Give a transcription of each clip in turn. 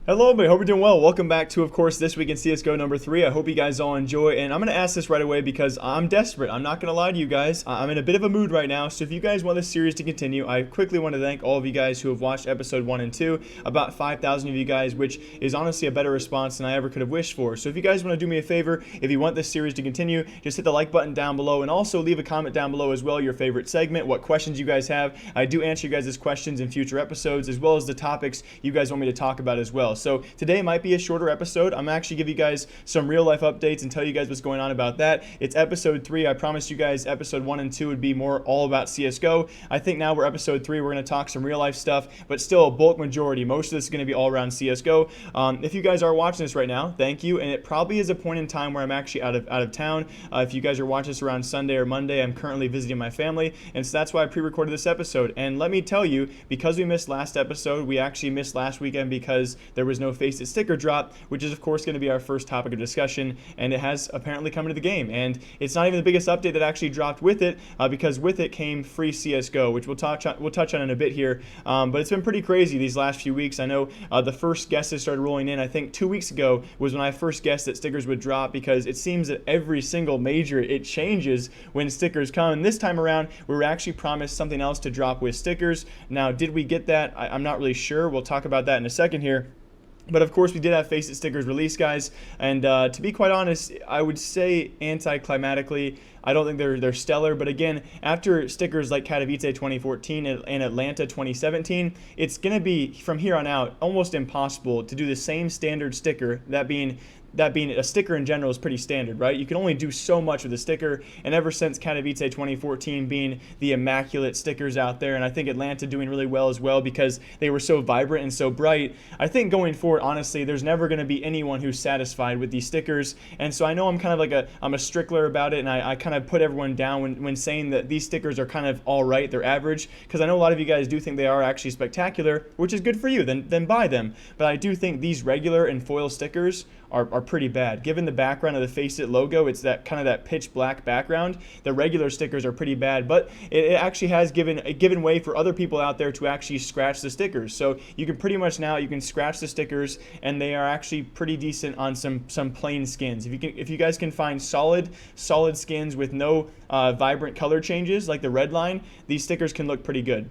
Hello, everybody. Hope you're doing well. Welcome back to, of course, This Week in CSGO number 3. I hope you guys all enjoy, and I'm going to ask this right away because I'm desperate. I'm not going to lie to you guys. I'm in a bit of a mood right now, so if you guys want this series to continue, I quickly want to thank all of you guys who have watched episode 1 and 2, about 5,000 of you guys, which is honestly a better response than I ever could have wished for. So if you guys want to do me a favor, if you want this series to continue, just hit the like button down below, and also leave a comment down below as well, your favorite segment, what questions you guys have. I do answer you guys' questions in future episodes, as well as the topics you guys want me to talk about as well. So today might be a shorter episode. I'm actually give you guys some real life updates and tell you guys what's going on about that. It's episode 3. I promised you guys episode 1 and 2 would be more all about CSGO. I think now we're episode 3. We're going to talk some real life stuff, but still a bulk majority. Most of this is going to be all around CSGO. If you guys are watching this right now, thank you. And it probably is a point in time where I'm actually out of town. If you guys are watching this around Sunday or Monday, I'm currently visiting my family, and so that's why I pre-recorded this episode. And let me tell you, because we missed last episode, we actually missed last weekend because there was no Face It sticker drop, which is of course going to be our first topic of discussion, and it has apparently come into the game. And it's not even the biggest update that actually dropped with it, because with it came free CSGO, which we'll touch on in a bit here. But it's been pretty crazy these last few weeks. I know the first guesses started rolling in. I think 2 weeks ago was when I first guessed that stickers would drop, because it seems that every single major it changes when stickers come. And this time around, we were actually promised something else to drop with stickers. Now, did we get that? I'm not really sure. We'll talk about that in a second here. But of course, we did have Face It stickers released, guys, and to be quite honest, I would say anticlimatically, I don't think they're stellar. But again, after stickers like Katowice 2014 and Atlanta 2017, it's going to be, from here on out, almost impossible to do the same standard sticker, that being a sticker in general is pretty standard, right? You can only do so much with a sticker, and ever since Katowice 2014 being the immaculate stickers out there, and I think Atlanta doing really well as well because they were so vibrant and so bright, I think going forward, honestly, there's never going to be anyone who's satisfied with these stickers. And so I know I'm kind of I'm a stickler about it, and I kind of put everyone down when saying that these stickers are kind of all right, they're average, because I know a lot of you guys do think they are actually spectacular, which is good for you, then buy them. But I do think these regular and foil stickers are pretty bad. Given the background of the Face It logo, it's that kind of that pitch black background. The regular stickers are pretty bad, but it actually has given way for other people out there to actually scratch the stickers. So you can pretty much now, you can scratch the stickers, and they are actually pretty decent on some plain skins. If you guys can find solid skins with no vibrant color changes like the red line, these stickers can look pretty good.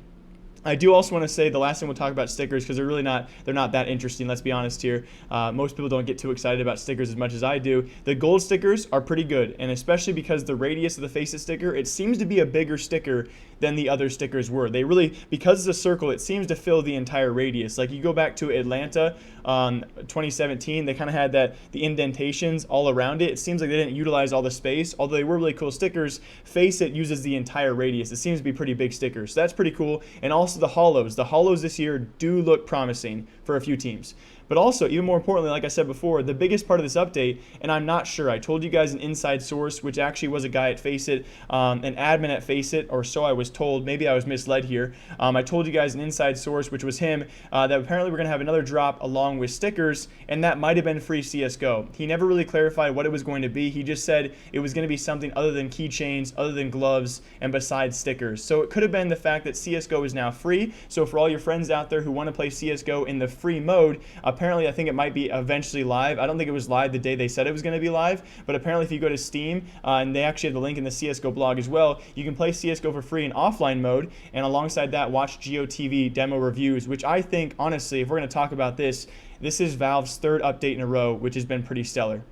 I do also want to say the last thing we'll talk about stickers, because they're not that interesting, let's be honest here. Most people don't get too excited about stickers as much as I do. The gold stickers are pretty good, and especially because the radius of the Face It sticker, it seems to be a bigger sticker than the other stickers were. They really, because it's a circle, it seems to fill the entire radius. Like you go back to Atlanta 2017, they kind of had the indentations all around it. It seems like they didn't utilize all the space, although they were really cool stickers. Face It uses the entire radius. It seems to be pretty big stickers, so that's pretty cool. And also the hollows this year do look promising for a few teams. But also, even more importantly, like I said before, the biggest part of this update, and I'm not sure, I told you guys an inside source, which actually was a guy at Face It, an admin at Face It, or so I was told. Maybe I was misled here. I told you guys an inside source, which was him, that apparently we're going to have another drop along with stickers, and that might have been free CSGO. He never really clarified what it was going to be. He just said it was going to be something other than keychains, other than gloves, and besides stickers. So it could have been the fact that CSGO is now free. So for all your friends out there who want to play CSGO in the free mode, apparently I think it might be eventually live. I don't think it was live the day they said it was going to be live, but apparently if you go to Steam, and they actually have the link in the CSGO blog as well, you can play CSGO for free in offline mode, and alongside that watch GOTV demo reviews, which I think, honestly, if we're going to talk about this is Valve's third update in a row, which has been pretty stellar.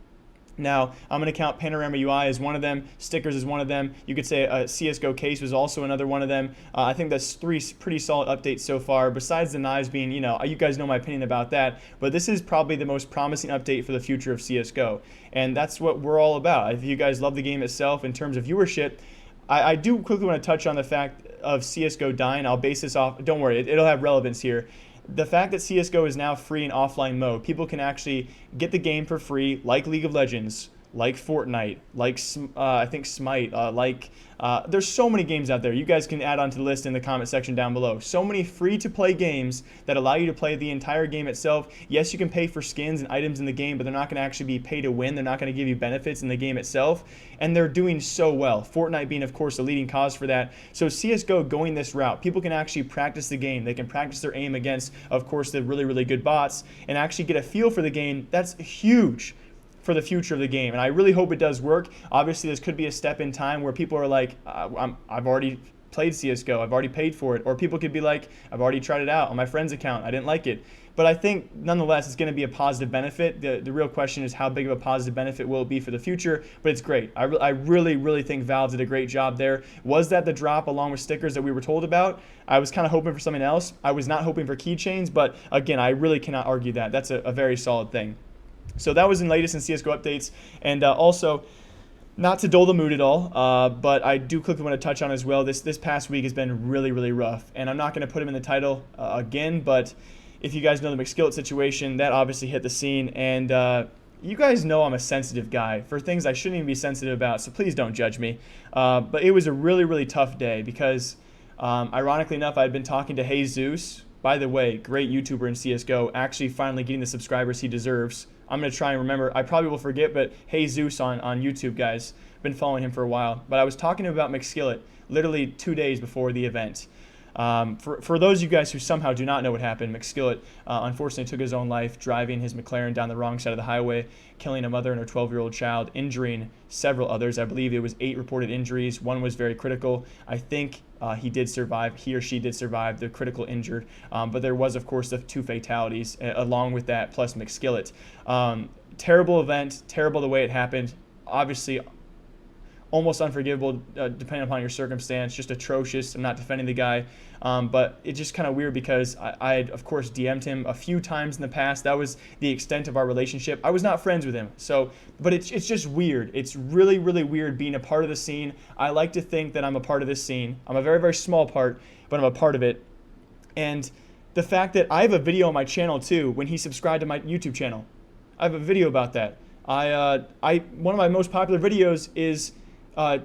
Now, I'm going to count Panorama UI as one of them, stickers as one of them. You could say a CSGO case was also another one of them. I think that's 3 pretty solid updates so far, besides the knives being, you guys know my opinion about that, but this is probably the most promising update for the future of CSGO, and that's what we're all about. If you guys love the game itself in terms of viewership, I do quickly want to touch on the fact of CSGO dying. I'll base this off, don't worry, it'll have relevance here. The fact that CSGO is now free in offline mode, people can actually get the game for free, like League of Legends, like Fortnite, like I think Smite, there's so many games out there. You guys can add on to the list in the comment section down below. So many free-to-play games that allow you to play the entire game itself. Yes, you can pay for skins and items in the game, but they're not going to actually be pay to win. They're not going to give you benefits in the game itself, and they're doing so well. Fortnite being, of course, the leading cause for that. So CSGO going this route, people can actually practice the game. They can practice their aim against, of course, the really, really good bots and actually get a feel for the game. That's huge for the future of the game, and I really hope it does work. Obviously, this could be a step in time where people are like, I've already played CSGO, I've already paid for it, or people could be like, I've already tried it out on my friend's account, I didn't like it. But I think, nonetheless, it's going to be a positive benefit. The real question is how big of a positive benefit will it be for the future, but it's great. I really, really think Valve did a great job there. Was that the drop along with stickers that we were told about? I was kind of hoping for something else. I was not hoping for keychains, but again, I really cannot argue that. That's a very solid thing. So that was the latest in CSGO updates, and also, not to dull the mood at all, but I do quickly want to touch on as well, this past week has been really, really rough, and I'm not going to put him in the title again, but if you guys know the McSkillet situation, that obviously hit the scene, and you guys know I'm a sensitive guy for things I shouldn't even be sensitive about, so please don't judge me. But it was a really, really tough day because, ironically enough, I had been talking to Jesus. By the way, great YouTuber in CSGO, actually finally getting the subscribers he deserves. I'm going to try and remember. I probably will forget, but Jesus on YouTube, guys. Been following him for a while. But I was talking about McSkillet literally 2 days before the event. For those of you guys who somehow do not know what happened, McSkillet unfortunately took his own life driving his McLaren down the wrong side of the highway, killing a mother and her 12-year-old child, injuring several others. I believe it was 8 reported injuries. One was very critical. I think he did survive. He or she did survive the critical injured. But there was, of course, the 2 fatalities along with that, plus McSkillet. Terrible event. Terrible the way it happened. Obviously, almost unforgivable depending upon your circumstance, just atrocious. I'm not defending the guy, but it's just kind of weird because I had, of course, DM'd him a few times in the past. That was the extent of our relationship. I was not friends with him, but it's just weird. It's really, really weird being a part of the scene. I like to think that I'm a part of this scene. I'm a very, very small part, but I'm a part of it. And the fact that I have a video on my channel too when he subscribed to my YouTube channel. I have a video about that. One of my most popular videos is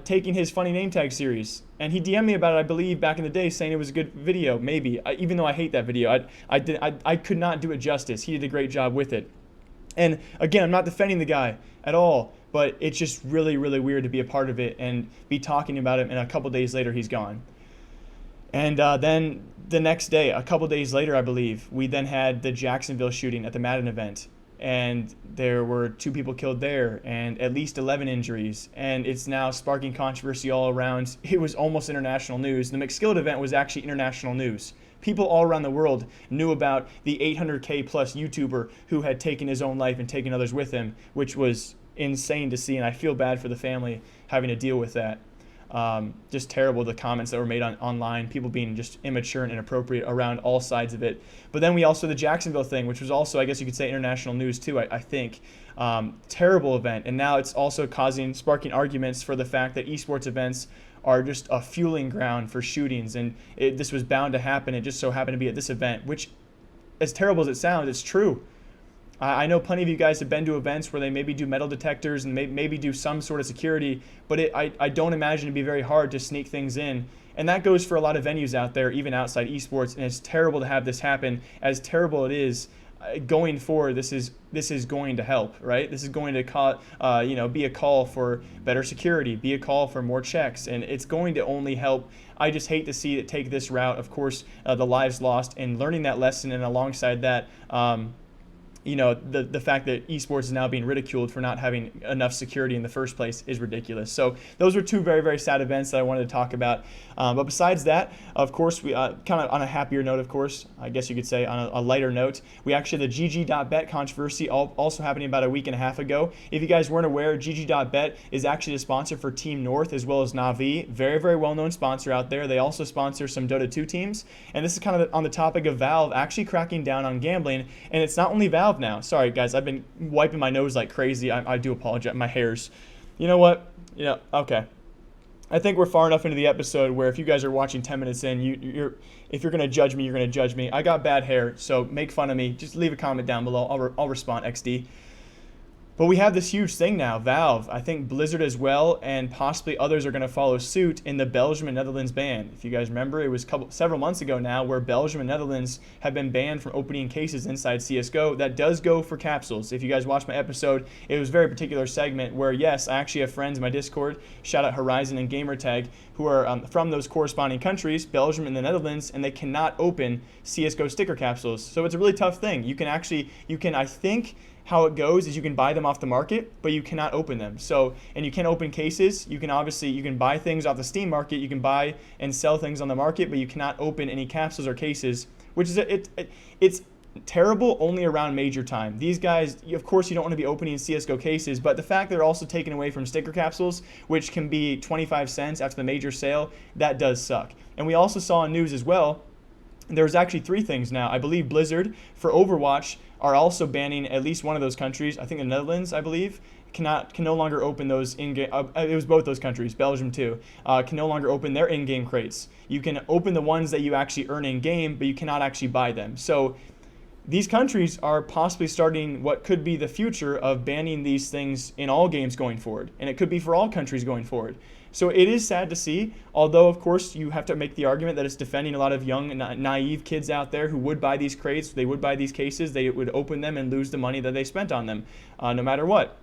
taking his funny name tag series, and he DM'd me about it, I believe, back in the day, saying it was a good video. Maybe, even though I hate that video, I could not do it justice. He did a great job with it. And again, I'm not defending the guy at all, but it's just really, really weird to be a part of it and be talking about it, and a couple days later he's gone. And then the next day, a couple days later, I believe, we then had the Jacksonville shooting at the Madden event. And there were 2 people killed there and at least 11 injuries, and it's now sparking controversy all around. It was almost international news. The McSkillet event was actually international news. People all around the world knew about the 800K plus YouTuber who had taken his own life and taken others with him, which was insane to see, and I feel bad for the family having to deal with that. Just terrible, the comments that were made online, people being just immature and inappropriate around all sides of it. But then we also the Jacksonville thing, which was also, I guess you could say, international news too, I think. Terrible event, and now it's also sparking arguments for the fact that esports events are just a fueling ground for shootings, and this was bound to happen. It just so happened to be at this event, which, as terrible as it sounds, it's true. I know plenty of you guys have been to events where they maybe do metal detectors and maybe do some sort of security, but I don't imagine it'd be very hard to sneak things in. And that goes for a lot of venues out there, even outside esports, and it's terrible to have this happen. As terrible it is, going forward, this is going to help, right? This is going to be a call for better security, be a call for more checks, and it's going to only help. I just hate to see it take this route. Of course, the lives lost, and learning that lesson, and alongside that, the fact that esports is now being ridiculed for not having enough security in the first place is ridiculous. So those were 2 very, very sad events that I wanted to talk about. But besides that, of course, we kind of on a happier note, of course, I guess you could say on a lighter note, we actually had the GG.bet controversy also happening about a week and a half ago. If you guys weren't aware, GG.bet is actually a sponsor for Team North as well as Na'Vi. Very, very well-known sponsor out there. They also sponsor some Dota 2 teams. And this is kind of on the topic of Valve actually cracking down on gambling. And it's not only Valve now. Sorry, guys, I've been wiping my nose like crazy. I do apologize. My hairs. You know what? Okay. I think we're far enough into the episode where if you guys are watching 10 minutes in, if you're going to judge me, you're going to judge me. I got bad hair, so make fun of me. Just leave a comment down below. I'll respond, XD. But we have this huge thing now. Valve, I think Blizzard as well, and possibly others are going to follow suit in the Belgium and Netherlands ban. If you guys remember, it was several months ago now where Belgium and Netherlands have been banned from opening cases inside CSGO. That does go for capsules. If you guys watched my episode, it was a very particular segment where, yes, I actually have friends in my Discord, shout out Horizon and Gamertag, who are from those corresponding countries, Belgium and the Netherlands, and they cannot open CSGO sticker capsules. So it's a really tough thing. I think, how it goes is you can buy them off the market, but you cannot open them. So, and you can't open cases. You can buy things off the Steam market. You can buy and sell things on the market, but you cannot open any capsules or cases, which is it's terrible only around major time. These guys, of course, you don't want to be opening CSGO cases, but the fact they're also taken away from sticker capsules, which can be 25 cents after the major sale, that does suck. And we also saw in news as well, there's actually 3 things now. I believe Blizzard for Overwatch are also banning at least one of those countries. I think the Netherlands, I believe, can no longer open those in-game. It was both those countries, Belgium too, can no longer open their in-game crates. You can open the ones that you actually earn in-game, but you cannot actually buy them. So these countries are possibly starting what could be the future of banning these things in all games going forward, and it could be for all countries going forward. So it is sad to see, although, of course, you have to make the argument that it's defending a lot of young and naive kids out there who would buy these crates, they would buy these cases, they would open them and lose the money that they spent on them, no matter what.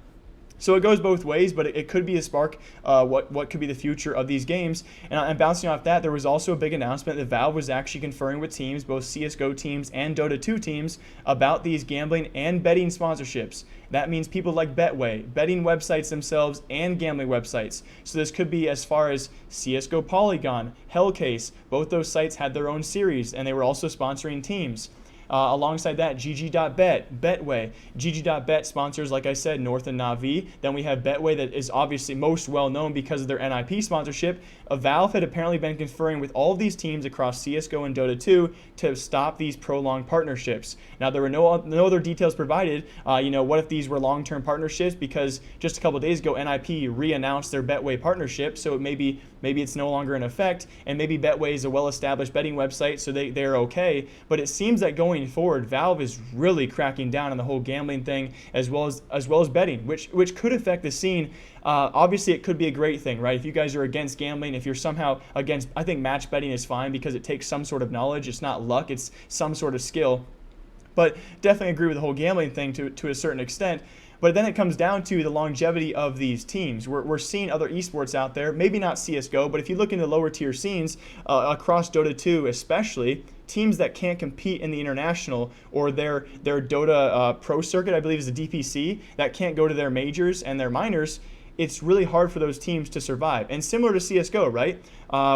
So it goes both ways, but it could be a spark what could be the future of these games. And bouncing off that, there was also a big announcement that Valve was actually conferring with teams, both CSGO teams and Dota 2 teams, about these gambling and betting sponsorships. That means people like Betway, betting websites themselves, and gambling websites. So this could be as far as CSGO Polygon, Hellcase. Both those sites had their own series, and they were also sponsoring teams. Alongside that, GG.bet, Betway. GG.bet sponsors, like I said, North and Na'Vi. Then we have Betway that is obviously most well known because of their NIP sponsorship. Valve had apparently been conferring with all of these teams across CSGO and Dota 2 to stop these prolonged partnerships. Now, there were no other details provided. What if these were long-term partnerships? Because just a couple of days ago, NIP re-announced their Betway partnership, so maybe it's no longer in effect, and maybe Betway is a well-established betting website, so they're okay. But it seems that going forward, Valve is really cracking down on the whole gambling thing as well as betting, which could affect the scene. Obviously, it could be a great thing, right? If you guys are against gambling, if you're somehow against, I think match betting is fine because it takes some sort of knowledge. It's not luck, it's some sort of skill. But definitely agree with the whole gambling thing to a certain extent. But then it comes down to the longevity of these teams. We're seeing other esports out there, maybe not CSGO, but if you look into lower tier scenes, across Dota 2 especially, teams that can't compete in the international or their Dota Pro circuit, I believe is the DPC, that can't go to their majors and their minors, it's really hard for those teams to survive. And similar to CSGO, right?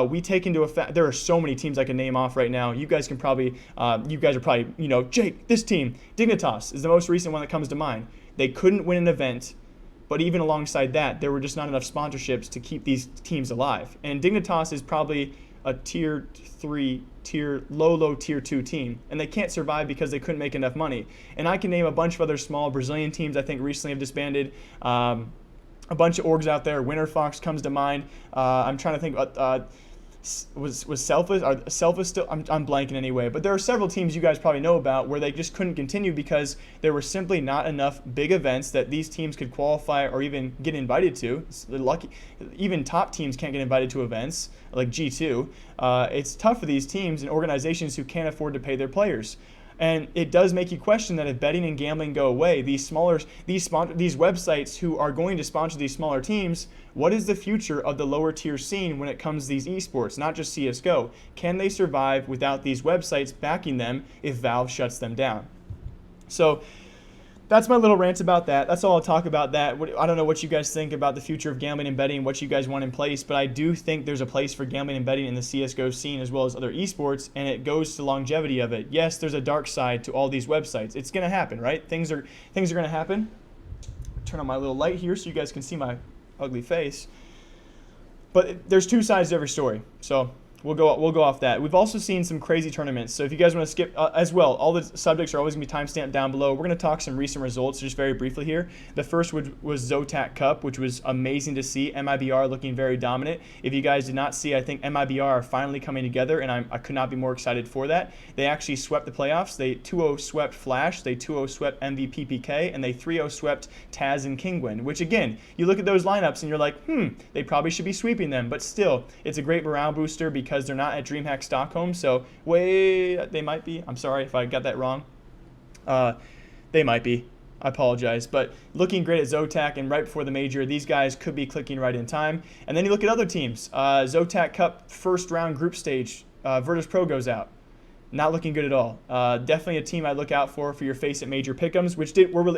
We take into effect, there are so many teams I can name off right now. You guys are probably, Jake, this team, Dignitas is the most recent one that comes to mind. They couldn't win an event, but even alongside that, there were just not enough sponsorships to keep these teams alive. And Dignitas is probably a tier 3, low tier 2 team, and they can't survive because they couldn't make enough money. And I can name a bunch of other small Brazilian teams I think recently have disbanded. A bunch of orgs out there. Winter Fox comes to mind. I'm trying to think. Was Selfish? Are Selfish still? I'm blanking anyway. But there are several teams you guys probably know about where they just couldn't continue because there were simply not enough big events that these teams could qualify or even get invited to. Lucky, even top teams can't get invited to events like G2. It's tough for these teams and organizations who can't afford to pay their players. And it does make you question that if betting and gambling go away, these websites who are going to sponsor these smaller teams, what is the future of the lower tier scene when it comes to these esports, not just CSGO? Can they survive without these websites backing them if Valve shuts them down? So that's my little rant about that. That's all I'll talk about that. I don't know what you guys think about the future of gambling and betting, what you guys want in place, but I do think there's a place for gambling and betting in the CSGO scene as well as other esports, and it goes to longevity of it. Yes, there's a dark side to all these websites. It's going to happen, right? Things are going to happen. Turn on my little light here so you guys can see my ugly face. But there's two sides to every story. So We'll go off that. We've also seen some crazy tournaments. So if you guys want to skip as well, all the subjects are always going to be timestamped down below. We're going to talk some recent results just very briefly here. The first was Zotac Cup, which was amazing to see. MIBR looking very dominant. If you guys did not see, I think MIBR are finally coming together, and I could not be more excited for that. They actually swept the playoffs. They 2-0 swept Flash. They 2-0 swept MVP PK, and they 3-0 swept Taz and Kingwin, which again, you look at those lineups and you're like, they probably should be sweeping them. But still, it's a great morale booster because they're not at DreamHack Stockholm, so they might be. I'm sorry if I got that wrong. They might be. I apologize. But looking great at Zotac, and right before the major, these guys could be clicking right in time. And then you look at other teams. Zotac Cup first round group stage, Virtus Pro goes out. Not looking good at all. Definitely a team I look out for your Face It Major pick'ems, which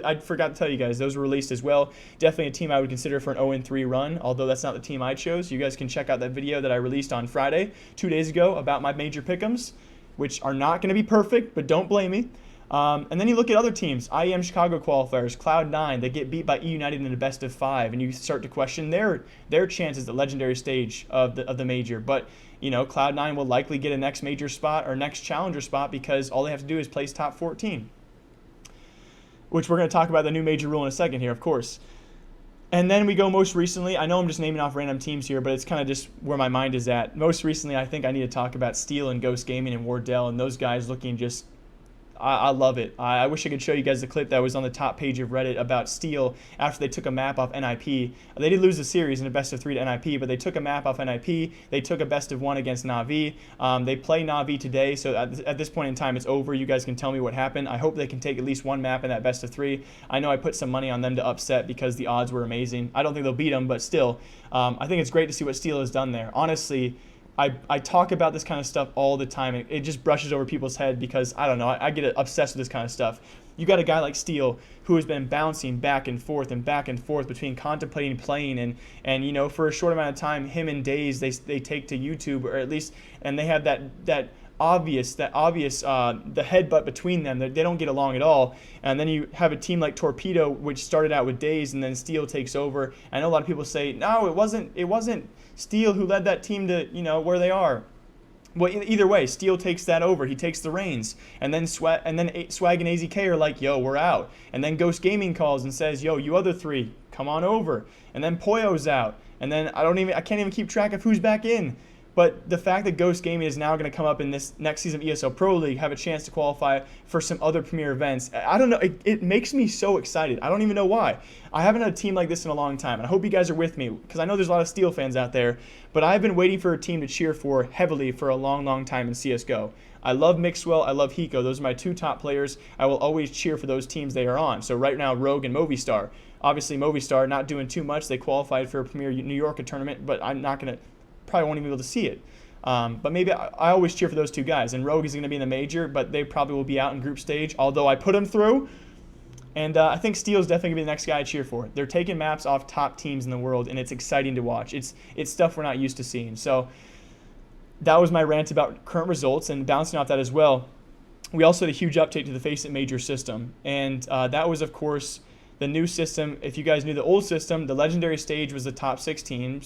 I forgot to tell you guys, those were released as well. Definitely a team I would consider for an 0-3 run, although that's not the team I chose. You guys can check out that video that I released on Friday, 2 days ago, about my major pick'ems, which are not going to be perfect, but don't blame me. And then you look at other teams, IEM Chicago qualifiers, Cloud9, they get beat by E United in a best of 5, and you start to question their chances at the legendary stage of the major. But you know, Cloud9 will likely get a next major spot or next challenger spot because all they have to do is place top 14, which we're going to talk about the new major rule in a second here, of course. And then we go most recently. I know I'm just naming off random teams here, but it's kind of just where my mind is at. Most recently, I think I need to talk about Steel and Ghost Gaming and Wardell, and those guys looking just I love it. I wish I could show you guys the clip that was on the top page of Reddit about Steel after they took a map off NIP. They did lose the series in a best of 3 to NIP, but they took a map off NIP. They took a best of 1 against Na'Vi. They play Na'Vi today, so at this point in time, it's over. You guys can tell me what happened. I hope they can take at least 1 map in that best of 3. I know I put some money on them to upset because the odds were amazing. I don't think they'll beat them, but still, I think it's great to see what Steel has done there. Honestly, I talk about this kind of stuff all the time. It just brushes over people's head because, I don't know, I get obsessed with this kind of stuff. You got a guy like Steel who has been bouncing back and forth between contemplating playing and you know, for a short amount of time, him and Daze, they take to YouTube, or at least, and they have that obvious the headbutt between them. They don't get along at all. And then you have a team like Torpedo, which started out with Daze, and then Steel takes over. I know a lot of people say, no, it wasn't Steel who led that team to, you know, where they are. Well, either way, Steel takes that over. He takes the reins, and then Swag and AZK are like, "Yo, we're out." And then Ghost Gaming calls and says, "Yo, you other 3, come on over." And then Poyo's out, and then I can't even keep track of who's back in. But the fact that Ghost Gaming is now going to come up in this next season of ESL Pro League, have a chance to qualify for some other premier events, I don't know, it makes me so excited. I don't even know why. I haven't had a team like this in a long time, and I hope you guys are with me, because I know there's a lot of Steel fans out there, but I've been waiting for a team to cheer for heavily for a long, long time in CSGO. I love Mixwell, I love Hiko. Those are my 2 top players. I will always cheer for those teams they are on. So right now, Rogue and Movistar. Obviously, Movistar not doing too much. They qualified for a Premier New York tournament, but I'm not going to, probably won't even be able to see it. But maybe I always cheer for those 2 guys. And Rogue is going to be in the major, but they probably will be out in group stage, although I put them through. And I think Steel is definitely going to be the next guy I cheer for. They're taking maps off top teams in the world, and it's exciting to watch. It's stuff we're not used to seeing. So that was my rant about current results, and bouncing off that as well, we also had a huge update to the Face It Major system. And that was, of course, the new system. If you guys knew the old system, the legendary stage was the top 16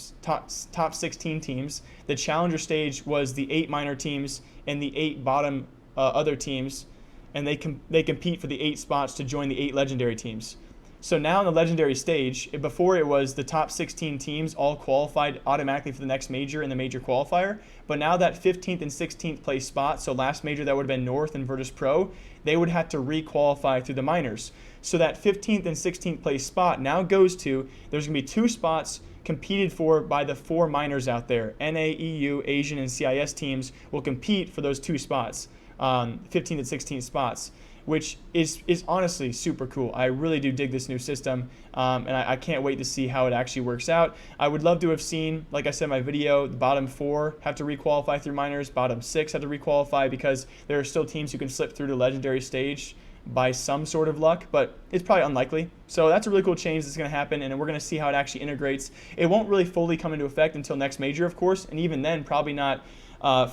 teams. The challenger stage was the 8 minor teams and the 8 bottom other teams, and they compete for the 8 spots to join the 8 legendary teams. So now in the legendary stage, before it was the top 16 teams all qualified automatically for the next major in the major qualifier, but now that 15th and 16th place spot, so last major that would have been North and Virtus Pro, they would have to re-qualify through the minors. So that 15th and 16th place spot now goes to, there's going to be 2 spots competed for by the 4 minors out there. NA, EU, Asian, and CIS teams will compete for those 2 spots, 15th and 16th spots, which is honestly super cool. I really do dig this new system, and I can't wait to see how it actually works out. I would love to have seen, like I said in my video, the bottom 4 have to requalify through minors, bottom 6 have to requalify, because there are still teams who can slip through to legendary stage by some sort of luck, but it's probably unlikely. So that's a really cool change that's going to happen, and we're going to see how it actually integrates. It won't really fully come into effect until next major, of course, and even then probably not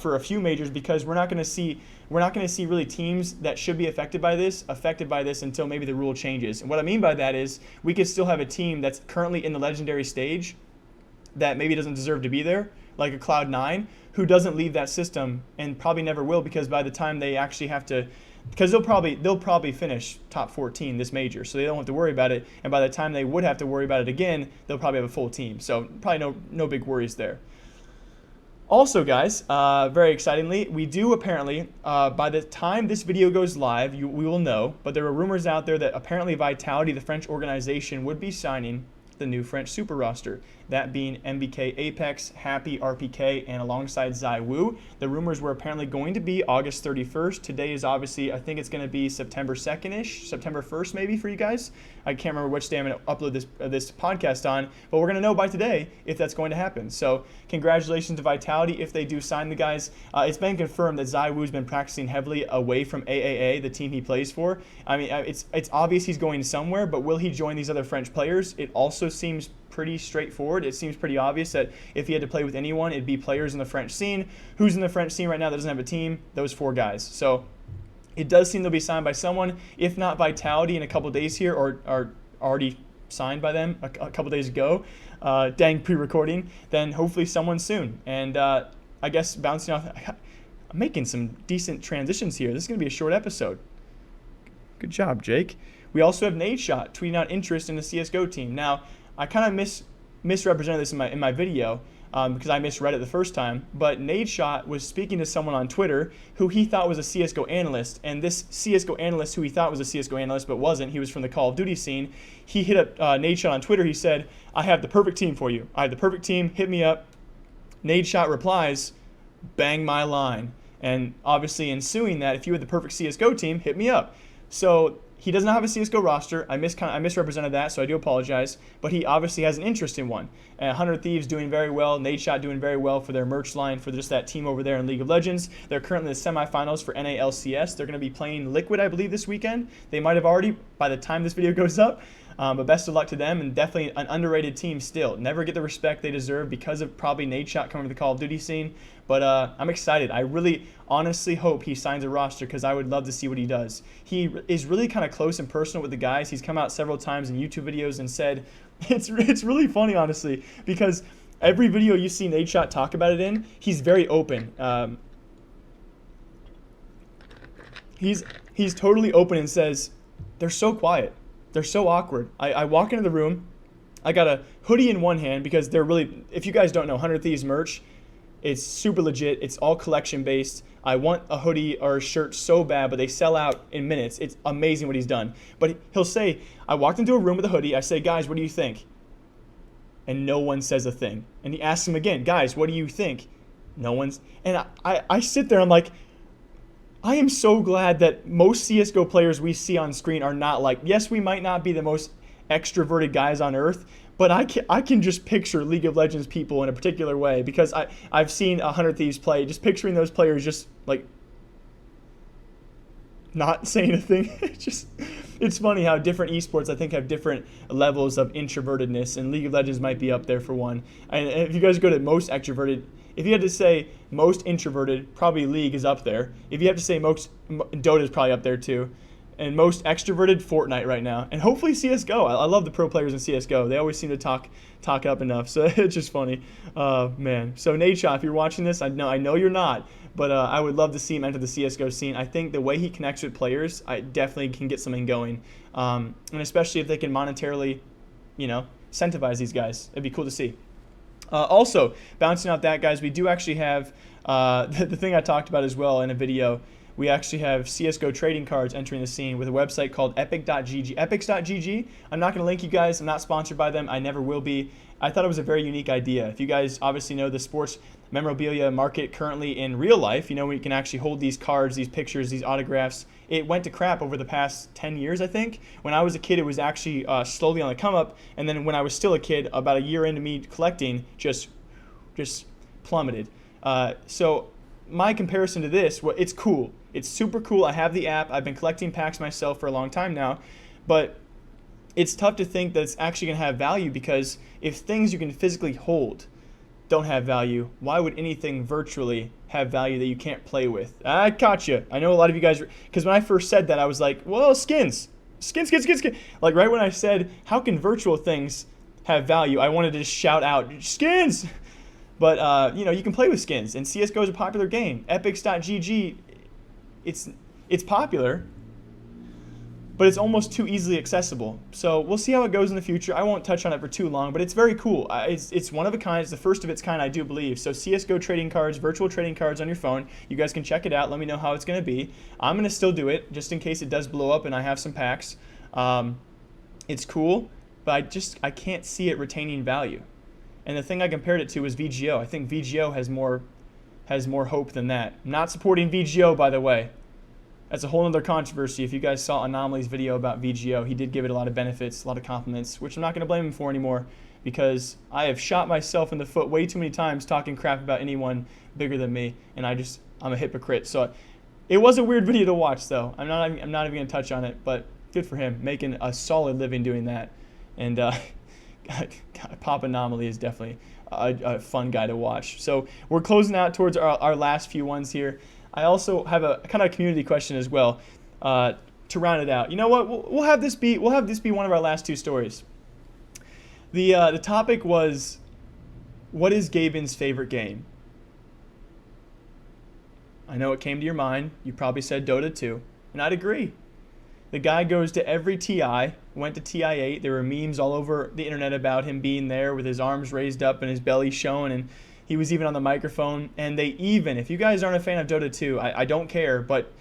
for a few majors, because we're not going to see really teams that should be affected by this until maybe the rule changes. And what I mean by that is we could still have a team that's currently in the legendary stage that maybe doesn't deserve to be there, like a Cloud9, who doesn't leave that system and probably never will, because by the time they actually have to, because they'll probably finish top 14 this major, so they don't have to worry about it. And by the time they would have to worry about it again, they'll probably have a full team. So probably no big worries there. Also, guys, very excitingly, we do apparently, by the time this video goes live, we will know, but there are rumors out there that apparently Vitality, the French organization, would be signing the new French super roster, that being MBK Apex, Happy, RPK, and alongside ZywOo. The rumors were apparently going to be August 31st. Today is obviously, I think it's going to be September 2nd-ish, September 1st maybe for you guys. I can't remember which day I'm going to upload this podcast on, but we're going to know by today if that's going to happen. So congratulations to Vitality if they do sign the guys. It's been confirmed that ZywOo's been practicing heavily away from AAA, the team he plays for. I mean, it's obvious he's going somewhere, but will he join these other French players? It also seems pretty straightforward. It seems pretty obvious that if he had to play with anyone, it'd be players in the French scene. Who's in the French scene right now that doesn't have a team? Those 4 guys. So it does seem they'll be signed by someone. If not Vitality in a couple days here, or are already signed by them a couple days ago, dang pre-recording, then hopefully someone soon. And I guess bouncing off, I'm making some decent transitions here. This is going to be a short episode. Good job, Jake. We also have Nadeshot tweeting out interest in the CSGO team. Now, I kind of misrepresented this in my video because I misread it the first time, but Nadeshot was speaking to someone on Twitter who he thought was a CSGO analyst, and this CSGO analyst who he thought was a CSGO analyst but wasn't, he was from the Call of Duty scene, he hit up Nadeshot on Twitter. He said, "I have the perfect team for you. I have the perfect team, hit me up." Nadeshot replies, "Bang my line." And obviously ensuing that, if you had the perfect CSGO team, hit me up. So he does not have a CSGO roster. I misrepresented that, so I do apologize. But he obviously has an interest in one. 100 Thieves doing very well. Nadeshot doing very well for their merch line for just that team over there in League of Legends. They're currently in the semifinals for NALCS. They're going to be playing Liquid, I believe, this weekend. They might have already by the time this video goes up. But best of luck to them, and definitely an underrated team still. Never get the respect they deserve because of probably Nadeshot coming to the Call of Duty scene. But I'm excited. I really honestly hope he signs a roster because I would love to see what he does. He is really kind of close and personal with the guys. He's come out several times in YouTube videos and said, it's really funny, honestly, because every video you see Nadeshot talk about it in, he's very open. He's totally open and says, they're so quiet. They're so awkward. I walk into the room, I got a hoodie in one hand because they're really, if you guys don't know, 100 Thieves merch, it's super legit. It's all collection based. I want a hoodie or a shirt so bad, but they sell out in minutes. It's amazing what he's done. But he'll say, I walked into a room with a hoodie. I say, guys, what do you think? And no one says a thing. And he asks him again, guys, what do you think? No one's, and I sit there, I'm like, I am so glad that most CSGO players we see on screen are not like, yes, we might not be the most extroverted guys on earth, but I can just picture League of Legends people in a particular way because I've seen 100 Thieves play, just picturing those players just like not saying a thing. It's funny how different esports I think have different levels of introvertedness, and League of Legends might be up there for one. And if you guys go to most extroverted, if you had to say most introverted, probably League is up there. If you have to say most, Dota is probably up there too. And most extroverted, Fortnite right now. And hopefully CSGO. I love the pro players in CSGO. They always seem to talk up enough. So it's just funny. Man. So Nadeshot, if you're watching this, I know you're not. But I would love to see him enter the CSGO scene. I think the way he connects with players, I definitely can get something going. And especially if they can monetarily, incentivize these guys. It'd be cool to see. Also, bouncing out that, guys, we do actually have the thing I talked about as well in a video. We actually have CSGO trading cards entering the scene with a website called epic.gg. Epics.gg, I'm not going to link you guys. I'm not sponsored by them. I never will be. I thought it was a very unique idea. If you guys obviously know the sports memorabilia market currently in real life, where you can actually hold these cards, these pictures, these autographs. It went to crap over the past 10 years, I think. When I was a kid, it was actually slowly on the come up. And then when I was still a kid, about a year into me collecting, just plummeted. So my comparison to this, well, it's cool. It's super cool. I have the app. I've been collecting packs myself for a long time now. But it's tough to think that it's actually going to have value, because if things you can physically hold don't have value, why would anything virtually have value that you can't play with? I caught you. I know a lot of you guys, because when I first said that, I was like, well, skins. Like right when I said, how can virtual things have value, I wanted to just shout out, skins. But you can play with skins, and CS:GO is a popular game. Epics.gg, it's popular, but it's almost too easily accessible. So we'll see how it goes in the future. I won't touch on it for too long, but it's very cool. It's one of a kind. It's the first of its kind, I do believe. So CSGO trading cards, virtual trading cards on your phone. You guys can check it out. Let me know how it's going to be. I'm going to still do it just in case it does blow up and I have some packs. It's cool, but I can't see it retaining value. And the thing I compared it to was VGO. I think VGO has more hope than that. I'm not supporting VGO, by the way. That's a whole other controversy. If you guys saw Anomaly's video about VGO, he did give it a lot of benefits, a lot of compliments, which I'm not going to blame him for anymore because I have shot myself in the foot way too many times talking crap about anyone bigger than me, and I'm a hypocrite. So it was a weird video to watch, though. I'm not even going to touch on it, but good for him, making a solid living doing that. And Pop Anomaly is definitely a fun guy to watch. So we're closing out towards our last few ones here. I also have a kind of community question as well to round it out. You know what? We'll have this be one of our last two stories. The topic was, what is Gaben's favorite game? I know it came to your mind. You probably said Dota 2, and I'd agree. The guy goes to every TI, went to TI8. There were memes all over the internet about him being there with his arms raised up and his belly showing, and he was even on the microphone. And if you guys aren't a fan of Dota 2, I don't care, but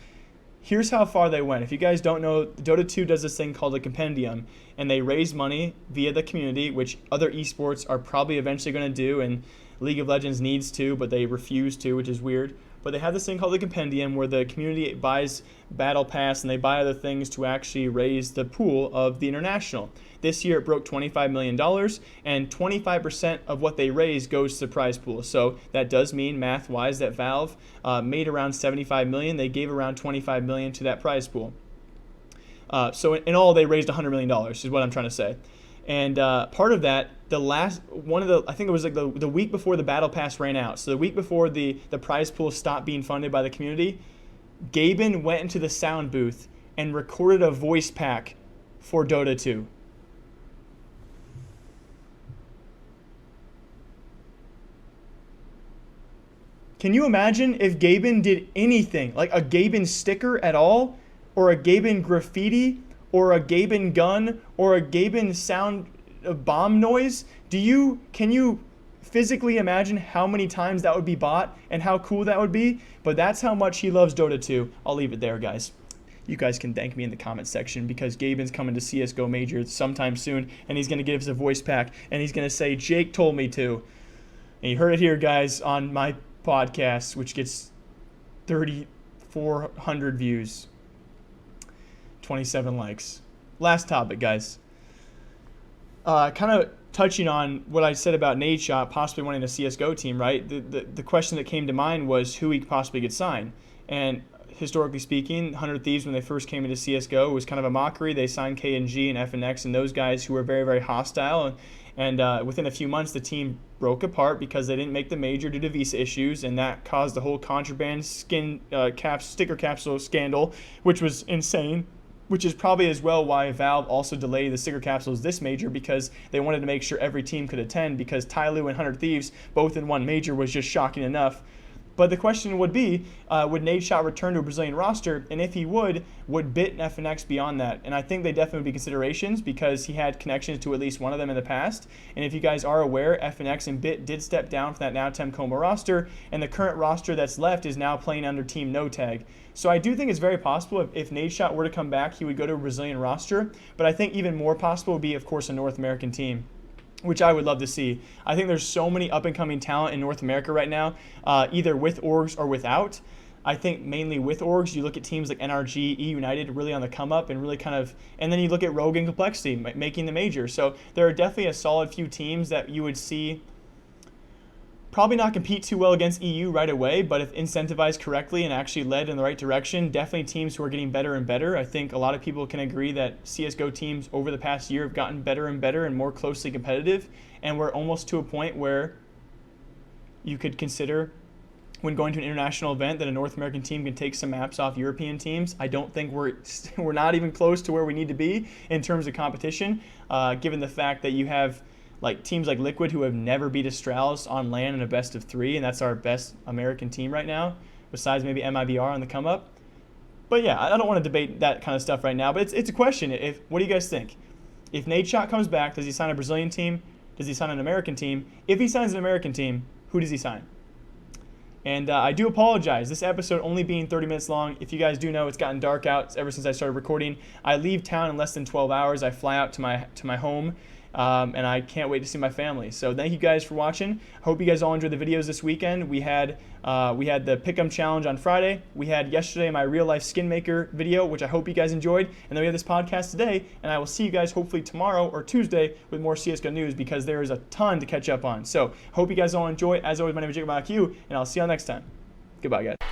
here's how far they went. If you guys don't know, Dota 2 does this thing called a compendium, and they raise money via the community, which other esports are probably eventually going to do, and League of Legends needs to, but they refuse to, which is weird. But they have this thing called the compendium where the community buys Battle Pass and they buy other things to actually raise the pool of the international. This year it broke $25 million, and 25% of what they raise goes to the prize pool. So that does mean, math-wise, that Valve made around $75 million. They gave around $25 million to that prize pool. So in all, they raised $100 million, is what I'm trying to say. And part of that, I think it was like the week before the Battle Pass ran out. So the week before the prize pool stopped being funded by the community, Gaben went into the sound booth and recorded a voice pack for Dota 2. Can you imagine if Gaben did anything, like a Gaben sticker at all, or a Gaben graffiti, or a Gaben gun, or a Gaben sound bomb noise? Can you physically imagine how many times that would be bought and how cool that would be? But that's how much he loves Dota 2. I'll leave it there, guys. You guys can thank me in the comment section because Gaben's coming to CSGO Major sometime soon, and he's going to give us a voice pack, and he's going to say, Jake told me to. And you heard it here, guys, on my podcast, which gets 3,400 views. 27 likes. Last topic, guys. Kind of touching on what I said about Nadeshot possibly wanting a CSGO team, right? The question that came to mind was who he possibly could sign. And historically speaking, 100 Thieves, when they first came into CSGO, was kind of a mockery. They signed KNG and FNX and those guys who were very, very hostile. And within a few months, the team broke apart because they didn't make the major due to visa issues, and that caused the whole contraband sticker capsule scandal, which was insane. Which is probably as well why Valve also delayed the sticker capsules this major, because they wanted to make sure every team could attend, because Tyloo and 100 Thieves both in one major was just shocking enough. But the question would be, would Nadeshot return to a Brazilian roster? And if he would BIT and FNX be on that? And I think they definitely would be considerations because he had connections to at least one of them in the past. And if you guys are aware, FNX and BIT did step down from that now Temcoma roster, and the current roster that's left is now playing under Team No Tag. So I do think it's very possible if Nadeshot were to come back, he would go to a Brazilian roster. But I think even more possible would be, of course, a North American team, which I would love to see. I think there's so many up-and-coming talent in North America right now, either with orgs or without. I think mainly with orgs. You look at teams like NRG, E United, really on the come-up, and really kind of, and then you look at Rogue and Complexity making the major. So there are definitely a solid few teams that you would see probably not compete too well against EU right away, but if incentivized correctly and actually led in the right direction, definitely teams who are getting better and better. I think a lot of people can agree that CSGO teams over the past year have gotten better and better and more closely competitive, and we're almost to a point where you could consider, when going to an international event, that a North American team can take some maps off European teams. I don't think we're not even close to where we need to be in terms of competition, given the fact that you have like teams like Liquid, who have never beat Astralis on LAN in a best of 3, and that's our best American team right now, besides maybe MIBR on the come up. But yeah, I don't want to debate that kind of stuff right now, but it's a question. What do you guys think? If Nadeshot comes back, does he sign a Brazilian team? Does he sign an American team? If he signs an American team, who does he sign? And I do apologize, this episode only being 30 minutes long. If you guys do know, it's gotten dark out ever since I started recording. I leave town in less than 12 hours. I fly out to my home, and I can't wait to see my family. So thank you guys for watching. Hope you guys all enjoyed the videos this weekend. We had the Pick'em Challenge on Friday. We had yesterday my real life skin maker video, which I hope you guys enjoyed. And then we have this podcast today, and I will see you guys hopefully tomorrow or Tuesday with more CSGO news, because there is a ton to catch up on. So hope you guys all enjoy. As always, my name is Jacob IQ, and I'll see you all next time. Goodbye, guys.